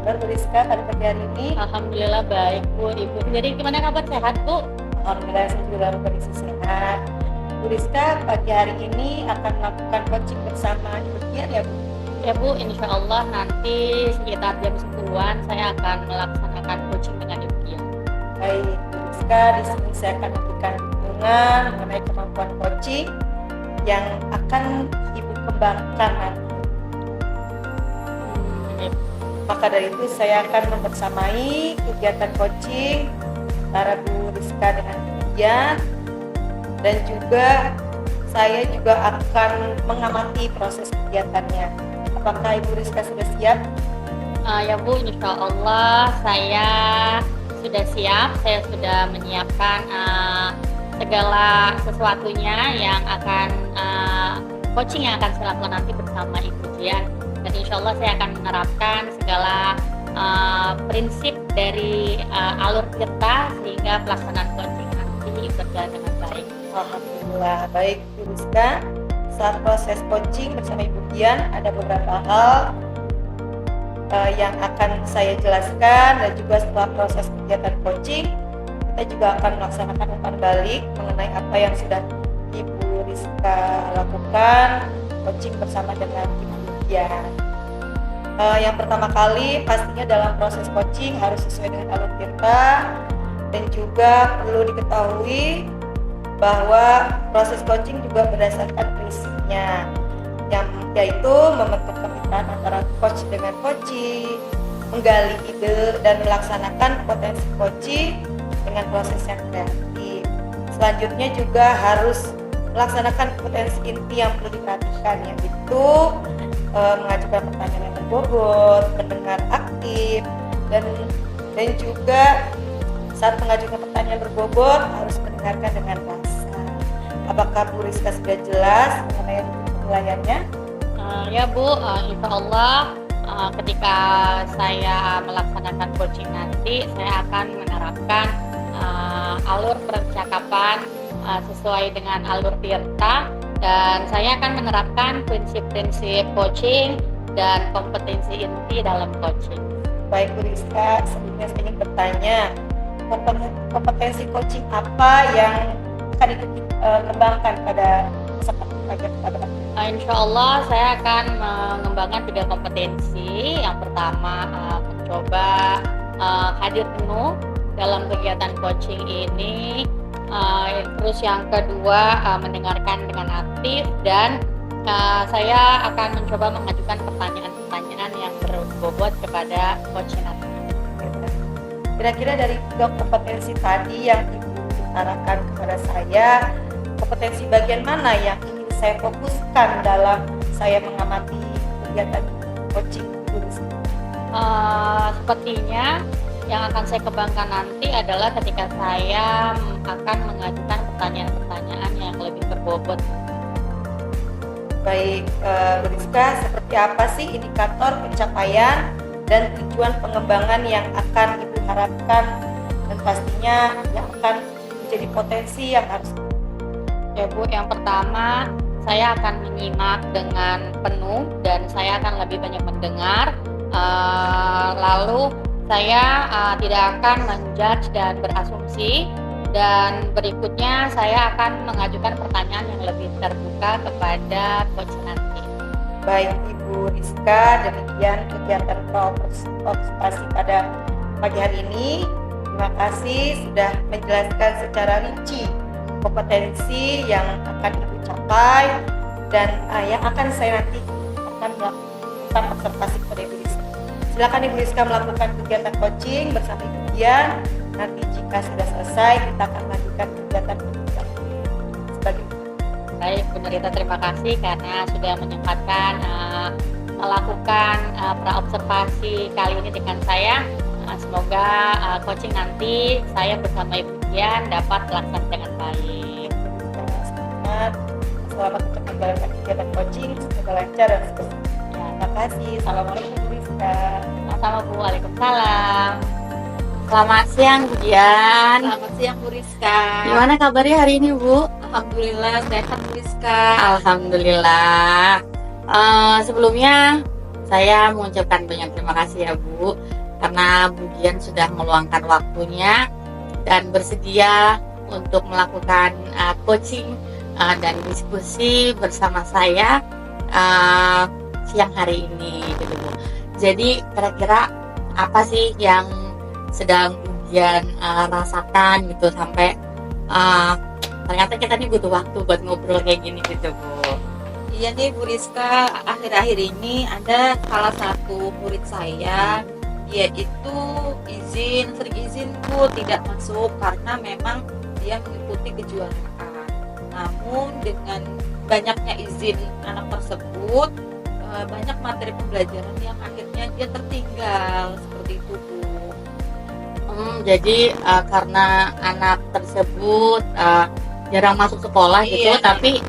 kabar Bu Rizka pada pagi hari ini? Alhamdulillah baik Bu. Ibu sendiri gimana, kabar sehat Bu? Alhamdulillah saya juga dalam kondisi sehat. Bu Rizka pagi hari ini akan melakukan coaching bersama Ibu Dian ya Bu? Ya Bu, insya Allah nanti sekitar jam 10-an saya akan melaksanakan coaching dengan Ibu Dian. Baik Bu Rizka, di sini saya akan memberikan dukungan mengenai kemampuan coaching yang akan Ibu kembangkan nanti. Maka dari itu saya akan membersamai kegiatan coaching antara Bu Rizka dengan Ibu Dian, dan juga saya juga akan mengamati proses kegiatannya. Apakah Ibu Rizka sudah siap? Ya Bu, insya Allah saya sudah siap. Saya sudah menyiapkan segala sesuatunya yang akan coaching yang akan saya lakukan nanti bersama Ibu Dian. Dan insya Allah saya akan menerapkan segala prinsip dari alur tirta sehingga pelaksanaan coaching nanti berjalan dengan baik. Alhamdulillah. Baik Bu Rizka, saat proses coaching bersama Ibu Dian ada beberapa hal yang akan saya jelaskan, dan juga setelah proses kegiatan coaching kita juga akan melaksanakan umpan balik mengenai apa yang sudah Ibu Rizka lakukan coaching bersama dengan Ibu Dian. Yang pertama kali pastinya dalam proses coaching harus sesuai dengan alur tirta, dan juga perlu diketahui bahwa proses coaching juga berdasarkan prinsipnya, yaitu membentuk kemitraan antara coach dengan coachee, menggali ide dan melaksanakan potensi coaching dengan proses yang kreatif. Selanjutnya juga harus melaksanakan potensi inti yang perlu diperhatikan, yaitu mengajukan pertanyaan yang berbobot, mendengar aktif, dan juga saat mengajukan pertanyaan berbobot harus mendengarkan dengan rasa. Apakah Bu Rizka sudah jelas mengenai penilaiannya? Ya Bu, insya Allah ketika saya melaksanakan coaching nanti saya akan menerapkan alur percakapan sesuai dengan alur tirta, dan saya akan menerapkan prinsip-prinsip coaching dan kompetensi inti dalam coaching. Baik Bu Rizka, sebelumnya saya ingin bertanya, kompetensi coaching apa yang akan dikembangkan pada peserta? Insya Allah saya akan mengembangkan 3 kompetensi. Yang pertama mencoba hadir penuh dalam kegiatan coaching ini. Terus yang kedua mendengarkan dengan aktif, dan saya akan mencoba mengajukan pertanyaan-pertanyaan yang berbobot kepada coach nanti. Kira-kira dari 3 kompetensi tadi yang Ibu utarakan kepada saya, kompetensi bagian mana yang ingin saya fokuskan dalam saya mengamati kegiatan coaching Ibu Rizka? Sepertinya yang akan saya kembangkan nanti adalah ketika saya akan mengajukan pertanyaan-pertanyaan yang lebih berbobot. Baik, Bu Rizka, seperti apa sih indikator pencapaian dan tujuan pengembangan yang akan Ibu harapkan, dan pastinya yang akan menjadi potensi yang harus? Ya Bu, yang pertama saya akan menyimak dengan penuh dan saya akan lebih banyak mendengar. Lalu saya tidak akan menjudge dan berasumsi, dan berikutnya saya akan mengajukan pertanyaan yang lebih terbuka kepada coach nanti. Baik Ibu Rizka, demikian kegiatan partisipasi pada pagi hari ini. Terima kasih sudah menjelaskan secara rinci kompetensi yang akan Ibu capai, dan yang akan saya nanti akan melakukan observasi kepada Ibu Rizka. Silakan Ibu Rizka melakukan kegiatan coaching bersama Ibu Dian. Nanti jika sudah selesai kita akan lanjutkan kegiatan pendidikan. Baik Bu Nurita, terima kasih karena sudah menyempatkan melakukan praobservasi kali ini dengan saya. Semoga coaching nanti saya bersama Ibu Dian dapat terlaksana dengan baik. Selamat untuk menjalankan kegiatan coaching, semoga lancar dan seterusnya. Terima kasih. Assalamualaikum Bu Rizka. Sama Bu, waalaikumsalam. Selamat siang Bu Dian. Selamat siang Bu Rizka. Gimana kabarnya hari ini Bu? Alhamdulillah sehat Bu Rizka. Alhamdulillah. Sebelumnya Saya mengucapkan banyak terima kasih ya Bu, karena Bu Dian sudah meluangkan waktunya dan bersedia untuk melakukan coaching dan diskusi bersama saya siang hari ini gitu Bu. Jadi kira-kira apa sih yang sedang Bu Dian rasakan gitu sampai ternyata kita nih butuh waktu buat ngobrol kayak gini gitu Bu. Iya nih Bu Rizka, akhir-akhir ini ada salah satu murid saya, yaitu sering izin Bu tidak masuk karena memang dia mengikuti kejuaraan. Namun dengan banyaknya izin anak tersebut, banyak materi pembelajaran yang akhirnya dia tertinggal seperti itu Bu. Jadi karena anak tersebut jarang masuk sekolah gitu, Iya. tapi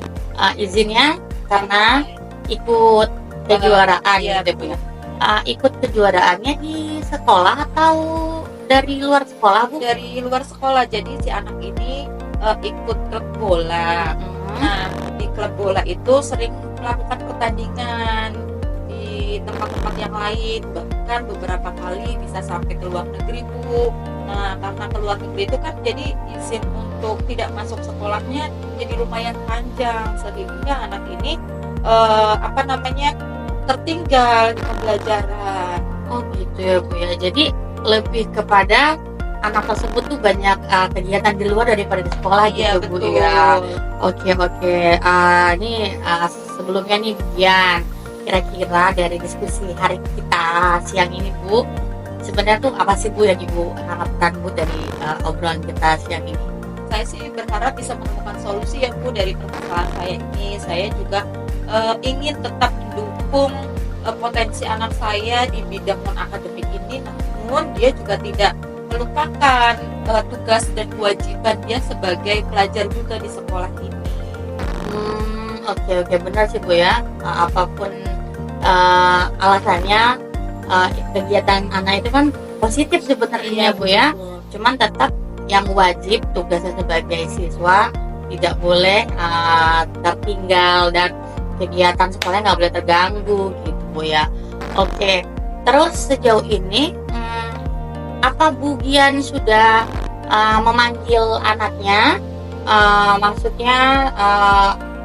izinnya karena ikut kejuaraan Iya, gitu Bu ya. Ikut kejuaraannya di sekolah atau dari luar sekolah Bu? Dari luar sekolah, jadi si anak ini ikut klub bola. Hmm. Nah, di klub bola itu sering melakukan pertandingan di tempat-tempat yang lain, bahkan beberapa kali bisa sampai ke luar negeri Bu. Nah, karena ke luar negeri itu kan jadi izin untuk tidak masuk sekolahnya jadi lumayan panjang, sehingga anak ini tertinggal di pembelajaran. Oh gitu ya Bu ya. Jadi lebih kepada anak tersebut tuh banyak kegiatan di luar daripada di sekolah gitu Bu betul. ya. Oke. Ini sebelumnya nih Bu Dian, kira-kira dari diskusi hari kita siang ini Bu, sebenarnya tuh apa sih Bu yang Ibu harapkan Bu dari obrolan kita siang ini? Saya sih berharap bisa menemukan solusi ya Bu dari permasalahan saya ini. Saya juga ingin tetap mendukung potensi anak saya di bidang non akademik ini, namun dia juga tidak melupakan tugas dan kewajiban dia sebagai pelajar juga di sekolah ini. Oke, benar sih Bu ya. Apapun alasannya, kegiatan anak itu kan positif sebenarnya Bu ya. betul. Cuman tetap yang wajib tugasnya sebagai siswa tidak boleh tertinggal dan kegiatan sekolahnya nggak boleh terganggu gitu Bu ya. Oke, terus sejauh ini apa Bu Dian sudah memanggil anaknya? Maksudnya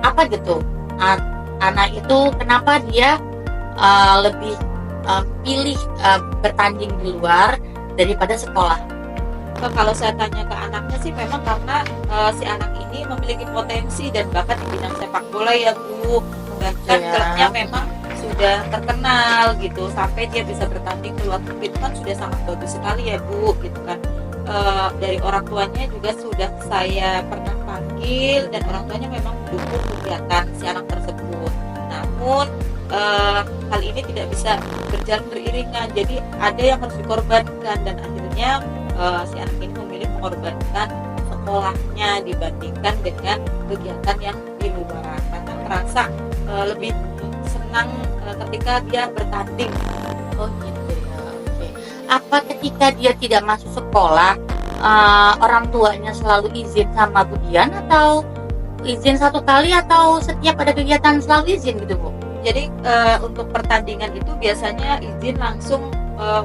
apa gitu? Anak itu kenapa dia lebih pilih bertanding di luar daripada sekolah? Kalau saya tanya ke anaknya sih memang karena si anak ini memiliki potensi dan bakat di bidang sepak bola ya Bu. Bahkan Ya. klubnya memang sudah terkenal gitu, sampai dia bisa bertanding ke luar negeri itu kan sudah sangat bagus sekali ya Bu gitu kan. Dari orang tuanya juga sudah saya pernah panggil dan orang tuanya memang mendukung kegiatan si anak tersebut. Namun hal ini tidak bisa berjalan beriringan, jadi ada yang harus dikorbankan dan akhirnya si anak ini memilih mengorbankan sekolahnya dibandingkan dengan kegiatan yang di luar karena merasa lebih senang ketika dia bertanding. Oh gitu ya. Oke. Apa ketika dia tidak masuk sekolah, orang tuanya selalu izin sama Bu Dian atau izin satu kali atau setiap ada kegiatan selalu izin gitu Bu? Jadi untuk pertandingan itu biasanya izin langsung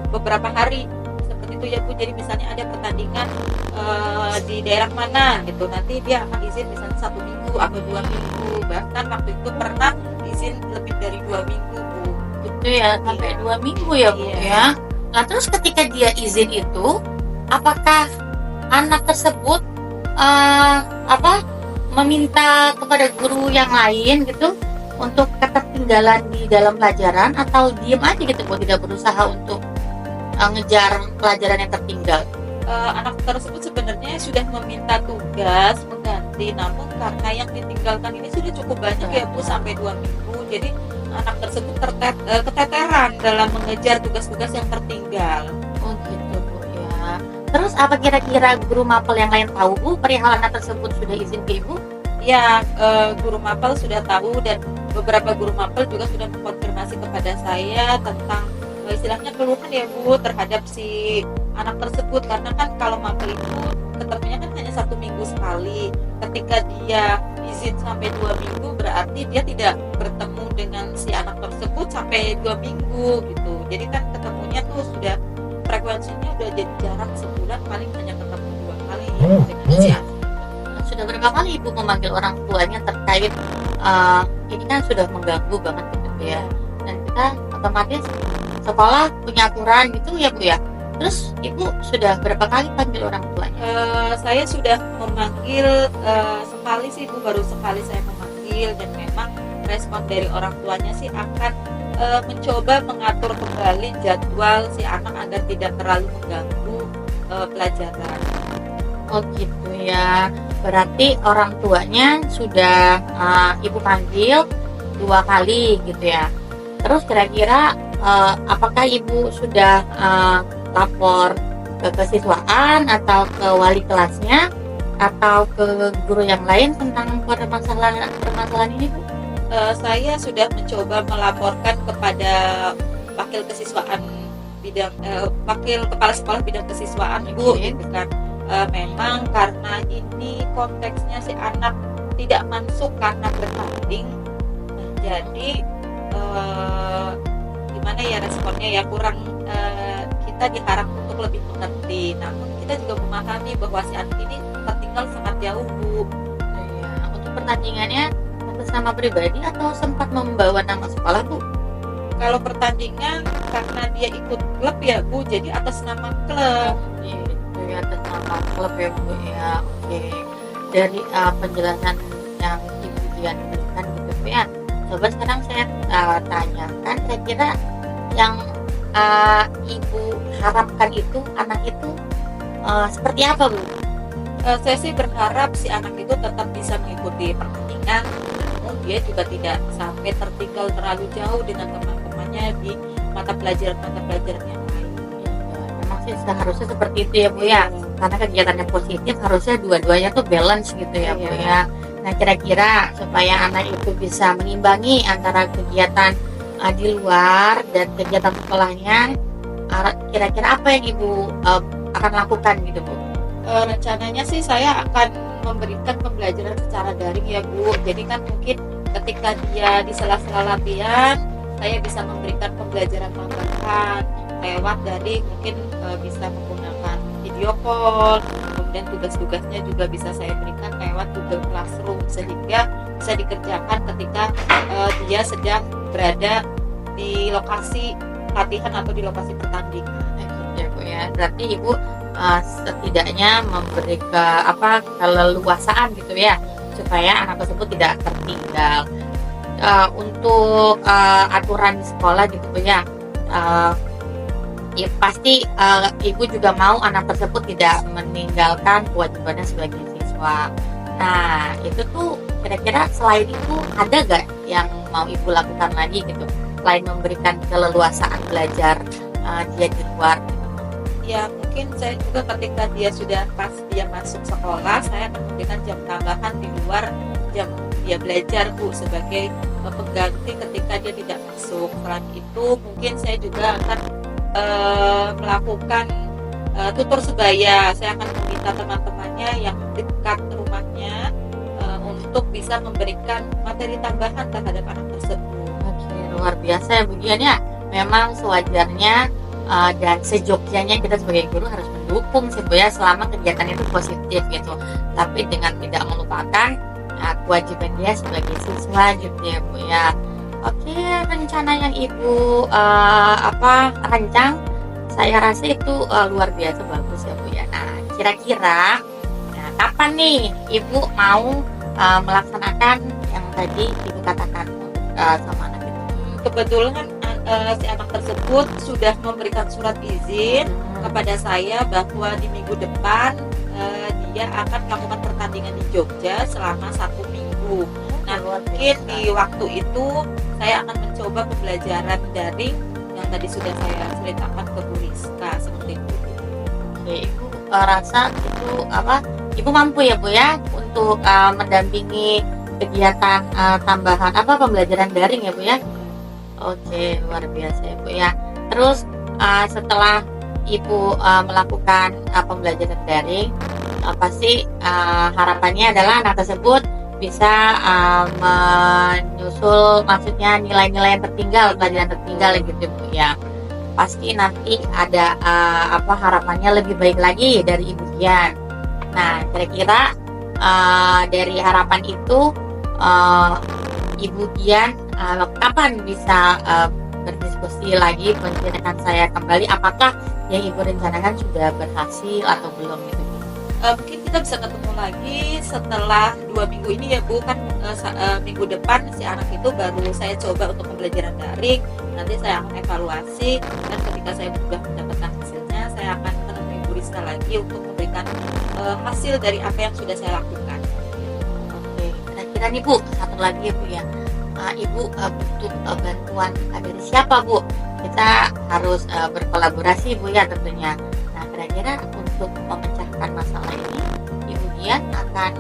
beberapa hari seperti itu ya Bu. Jadi misalnya ada pertandingan di daerah mana gitu, nanti dia akan izin misalnya 1 minggu atau 2 minggu. Bahkan waktu itu pernah izin lebih dari 2 minggu Bu. Gitu ya, sampai 2 minggu ya Bu Iya. ya. Nah terus ketika dia izin itu, apakah anak tersebut meminta kepada guru yang lain gitu untuk ketertinggalan di dalam pelajaran atau diem aja gitu Bu, tidak berusaha untuk ngejar pelajaran yang tertinggal? Anak tersebut sebenarnya sudah meminta tugas mengganti, namun karena yang ditinggalkan ini sudah cukup banyak ya Bu, sampai 2 minggu. Jadi anak tersebut keteteran dalam mengejar tugas-tugas yang tertinggal. Oh gitu Bu ya. Terus apa kira-kira guru mapel yang lain tahu Bu perihal anak tersebut sudah izin ke Ibu? Ya, guru mapel sudah tahu dan beberapa guru mapel juga sudah mengkonfirmasi kepada saya tentang istilahnya keluhan ya Bu terhadap si anak tersebut, karena kan kalau mapel itu ketemunya kan hanya 1 minggu sekali. Ketika dia izin sampai 2 minggu, berarti dia tidak bertemu dengan si anak tersebut sampai 2 minggu gitu. Jadi kan ketemunya tuh sudah frekuensinya udah jadi jarang, sebulan paling hanya ketemu 2 kali dengan si anak. Sudah berapa kali ibu memanggil orang tuanya terkait ini kan sudah mengganggu banget gitu ya, dan kita otomatis sekolah punya aturan gitu ya bu ya. Terus ibu sudah berapa kali panggil orang tuanya? Saya sudah memanggil sekali sih bu, baru sekali saya memanggil, dan memang respon dari orang tuanya sih akan mencoba mengatur kembali jadwal si anak agar tidak terlalu mengganggu pelajaran. Oh gitu ya, berarti orang tuanya sudah ibu panggil 2 kali gitu ya. Terus kira-kira apakah ibu sudah lapor ke kesiswaan atau ke wali kelasnya atau ke guru yang lain tentang permasalahan ini bu? Saya sudah mencoba melaporkan kepada wakil kesiswaan bidang wakil kepala sekolah bidang kesiswaan bu, gitu kan. Memang karena ini konteksnya si anak tidak masuk karena bertanding, jadi gimana ya responnya ya, kurang kita diharap untuk lebih mengerti. Namun kita juga memahami bahwa si anak ini tertinggal sangat jauh bu. Ya, untuk pertandingannya atas nama pribadi atau sempat membawa nama sekolah bu? Kalau pertandingan karena dia ikut klub ya bu, jadi atas nama klub. Gitu ya, atas nama klub ya bu ya. Oke, dari penjelasan yang ibu Dian berikan gitu bu ya, coba sekarang saya tanyakan, kira-kira yang ibu harapkan itu anak itu seperti apa bu? Saya sih berharap si anak itu tetap bisa mengikuti pertandingan, namun dia juga tidak sampai tertinggal terlalu jauh dengan teman-temannya di mata pelajaran yang lain. Memang sih seharusnya seperti itu ya bu ya, karena kegiatannya positif harusnya dua-duanya tuh balance gitu ya bu ya. Nah kira-kira supaya anak itu bisa mengimbangi antara kegiatan di luar dan kegiatan sekolahnya, kira-kira apa yang ibu akan lakukan gitu bu? Rencananya sih saya akan memberikan pembelajaran secara daring ya bu. Jadi kan mungkin ketika dia di sela-sela latihan, saya bisa memberikan pembelajaran tambahan lewat dari mungkin bisa menggunakan video call, kemudian tugas-tugasnya juga bisa saya berikan lewat Google Classroom, sehingga bisa dikerjakan ketika dia sedang berada di lokasi latihan atau di lokasi pertandingan. Ya bu ya, berarti ibu setidaknya memberi keleluasaan gitu ya, supaya anak tersebut tidak tertinggal. Untuk aturan di sekolah gitu bu ya, ya pasti ibu juga mau anak tersebut tidak meninggalkan kewajibannya sebagai siswa. Nah itu tuh kira-kira selain itu ada gak yang mau ibu lakukan lagi gitu, selain memberikan keleluasaan belajar dia di luar gitu? Ya mungkin saya juga ketika dia sudah pas dia masuk sekolah, saya akan memberikan jam tambahan di luar jam dia belajar bu, sebagai pengganti ketika dia tidak masuk. Selain itu mungkin saya juga akan melakukan tutor sebaya. Saya akan meminta teman-temannya yang dekat rumahnya untuk bisa memberikan materi tambahan terhadap anak tersebut. Oke, luar biasa ya bagian ya. Memang sewajarnya dan sejogjanya kita sebagai guru harus mendukung sih bu ya, selama kegiatan itu positif gitu, tapi dengan tidak melupakan kewajiban dia sebagai siswa gitu ya bu ya. Oke, rencana yang ibu rancang, saya rasa itu luar biasa bagus ya bu ya. Nah kira-kira kapan nih ibu mau melaksanakan yang tadi ibu katakan sama anak itu? Kebetulan si anak tersebut sudah memberikan surat izin kepada saya bahwa di minggu depan dia akan melakukan pertandingan di Jogja selama 1 minggu. Nah mungkin di waktu itu saya akan mencoba pembelajaran daring yang tadi sudah saya ceritakan ke Bu Rizka seperti itu. Oke, ibu rasa itu ibu mampu ya bu ya untuk mendampingi kegiatan tambahan pembelajaran daring ya bu ya. Oke, luar biasa ya bu ya. Terus setelah ibu melakukan pembelajaran daring, pasti harapannya adalah anak tersebut bisa menyusul, maksudnya nilai-nilai yang tertinggal, pelajaran tertinggal gitu Bu ya. Pasti nanti ada harapannya lebih baik lagi dari Ibu Dian. Nah, kira-kira dari harapan itu Ibu Dian kapan bisa berdiskusi lagi dengan saya kembali, apakah yang Ibu rencanakan sudah berhasil atau belum gitu? Mungkin kita bisa ketemu lagi setelah 2 minggu ini ya Bu, kan minggu depan si anak itu baru saya coba untuk pembelajaran daring. Nanti saya akan evaluasi, dan ketika saya sudah mendapatkan hasilnya, saya akan menemui Bu Rizka lagi untuk memberikan hasil dari apa yang sudah saya lakukan. Oke, kira-kira nih Bu, satu lagi ya Bu ya, Ibu butuh bantuan dari siapa Bu? Kita harus berkolaborasi Bu ya tentunya. Nah, kira-kira untuk memecahkan masalah ini, Ibu Dian akan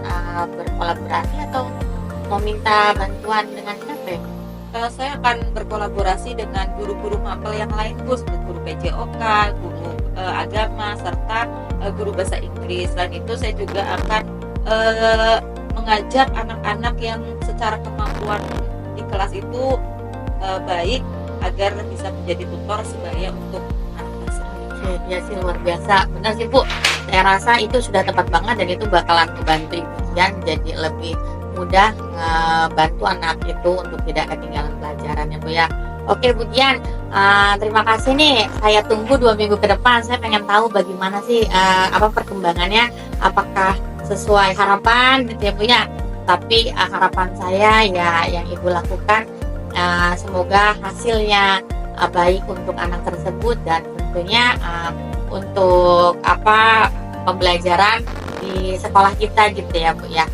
berkolaborasi atau meminta bantuan dengan siapa ya? Saya akan berkolaborasi dengan guru-guru mapel yang lain Bu, seperti guru PJOK, guru agama, serta guru bahasa Inggris. Selain itu saya juga akan mengajak anak-anak yang secara kemampuan di kelas itu baik, agar bisa menjadi tutor sebaya untuk anak tersebut. Ya sih, luar biasa, benar sih Bu. Saya rasa itu sudah tepat banget, dan itu bakalan membantu Ibu Dian jadi lebih mudah bantu anak itu untuk tidak ketinggalan pelajaran ya Bu ya. Oke Bu Dian, terima kasih nih. Saya tunggu 2 minggu ke depan. Saya pengen tahu bagaimana sih perkembangannya, apakah sesuai harapan gitu ya Bu ya. Tapi harapan saya ya yang Ibu lakukan, semoga hasilnya baik untuk anak tersebut, dan tentunya untuk pembelajaran di sekolah kita gitu ya Bu ya.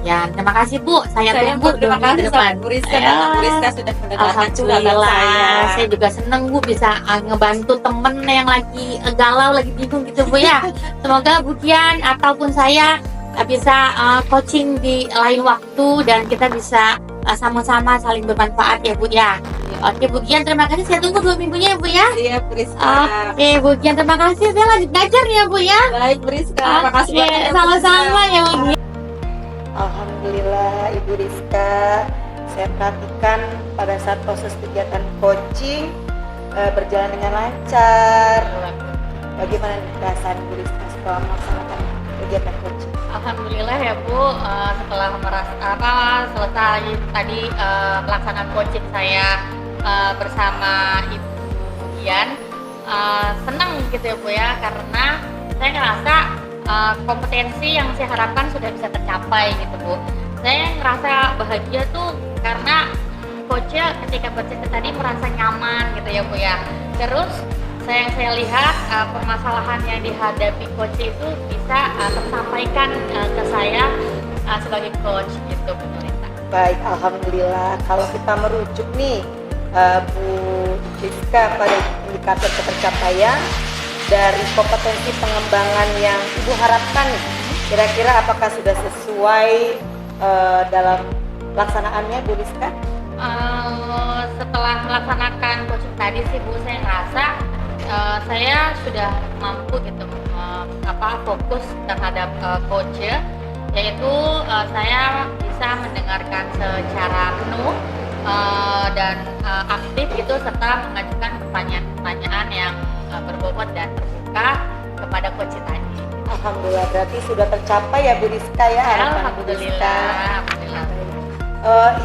Ya, terima kasih Bu. Saya tunggu terima kasih depan. Bu Rizka, Bu Rizka sudah mendengarkan curhatan saya. Saya juga seneng Bu bisa ngebantu temen yang lagi galau, lagi bingung gitu Bu ya. Semoga Bu Dian ataupun saya bisa coaching di lain waktu, dan kita bisa sama-sama saling bermanfaat ya Bu ya. Oke Bu Dian, terima kasih. Saya tunggu 2 minggunya ya Bu ya. Iya Bu Rizka. Oke Bu Dian, terima kasih. Saya lanjut belajar ya Bu ya. Baik Bu Rizka, terima kasih banyak ya, Bu Sama-sama Rizka. ya Bu Dian. Alhamdulillah Ibu Rizka, saya perhatikan pada saat proses kegiatan coaching berjalan dengan lancar. Bagaimana perasaan Ibu Rizka setelah melaksanakan kegiatan coaching? Alhamdulillah ya Bu, setelah selesai tadi pelaksanaan coaching saya bersama Ibu Dian, senang gitu ya Bu ya, karena saya ngerasa kompetensi yang saya harapkan sudah bisa tercapai gitu Bu. Saya ngerasa bahagia tuh karena coachnya ketika bercerita tadi merasa nyaman gitu ya Bu ya. Terus saya lihat permasalahan yang dihadapi coach itu bisa tersampaikan ke saya sebagai coach gitu Bu Nurita. Baik, Alhamdulillah. Kalau kita merujuk nih Bu Rizka pada indikator ketercapaian dari kompetensi pengembangan yang Ibu harapkan nih, kira-kira apakah sudah sesuai dalam pelaksanaannya Bu Rizka? Setelah melaksanakan coaching tadi sih Bu, saya ngerasa saya sudah mampu gitu fokus terhadap coachnya, yaitu saya bisa mendengarkan secara penuh dan aktif gitu, serta mengajukan pertanyaan-pertanyaan yang berbobot dan terbuka kepada coach tadi. Alhamdulillah, berarti sudah tercapai ya Bu Rizka ya harapan Bu Rizka. Alhamdulillah.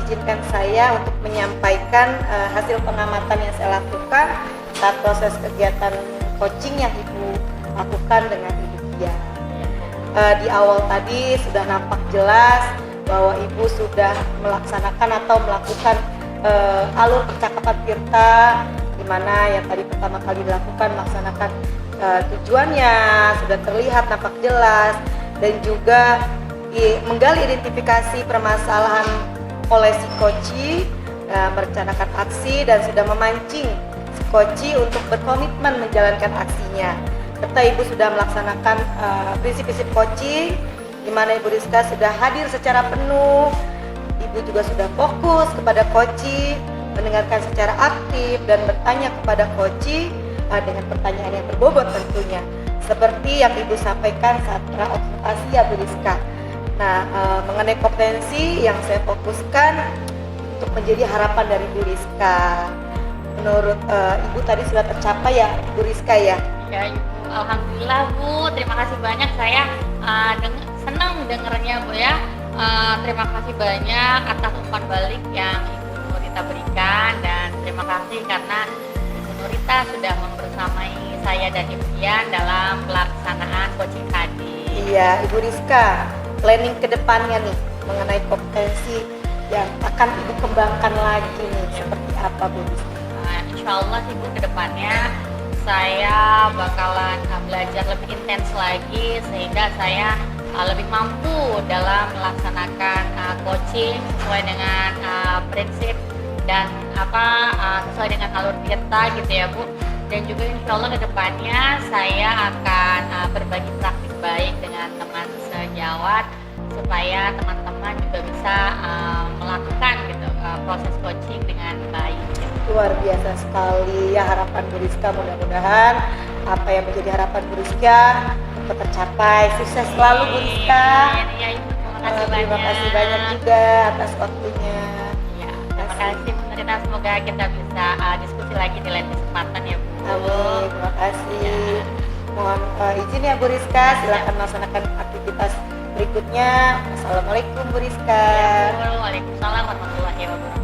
Izinkan saya untuk menyampaikan hasil pengamatan yang saya lakukan saat proses kegiatan coaching yang Ibu lakukan dengan Ibu Dian. Di awal tadi sudah nampak jelas bahwa Ibu sudah melaksanakan atau melakukan alur percakapan tirta, di mana yang tadi pertama kali dilakukan melaksanakan tujuannya sudah terlihat nampak jelas, dan juga menggali identifikasi permasalahan oleh si coachi, merencanakan aksi, dan sudah memancing si coachi untuk berkomitmen menjalankan aksinya. Serta Ibu sudah melaksanakan prinsip-prinsip coaching, di mana Ibu Rizka sudah hadir secara penuh. Ibu juga sudah fokus kepada coachi, mendengarkan secara aktif dan bertanya kepada coachi dengan pertanyaan yang berbobot tentunya. Seperti yang Ibu sampaikan saat praobservasi ya Bu Rizka. Nah, mengenai kompetensi yang saya fokuskan untuk menjadi harapan dari Bu Rizka. Menurut Ibu tadi sudah tercapai ya Bu Rizka ya? Ya Ibu, alhamdulillah Bu, terima kasih banyak. Saya senang dengernya Bu ya. Terima kasih banyak atas umpan balik yang Ibu Nurita berikan, dan terima kasih karena Ibu Nurita sudah membersamai saya dan Ibu Dian dalam pelaksanaan coaching tadi. Iya, Ibu Rizka, planning ke depannya nih mengenai kompetensi yang akan Ibu kembangkan lagi nih seperti apa Bu Rizka? Insya Allah sih Bu, kedepannya saya bakalan belajar lebih intens lagi sehingga saya lebih mampu dalam melaksanakan coaching sesuai dengan prinsip dan sesuai dengan alur kita gitu ya Bu. Dan juga insya Allah kedepannya saya akan berbagi praktik baik dengan teman sejawat supaya teman-teman juga bisa melakukan gitu proses coaching dengan baik. Luar biasa sekali ya harapan Bu Rizka, mudah-mudahan apa yang menjadi harapan Bu Rizka dapat tercapai. Sukses selalu Bu Rizka. Ya, Ibu, terima kasih banyak. Terima kasih banyak juga atas waktunya. Ya, terima kasih Bu Nurita, semoga kita bisa diskusi lagi di lain kesempatan ya Bu. Amin, terima kasih. Ya. Mohon izin ya Bu Rizka, silakan melaksanakan aktivitas berikutnya. Assalamualaikum Bu Rizka. Waalaikumsalam warahmatullahi wabarakatuh.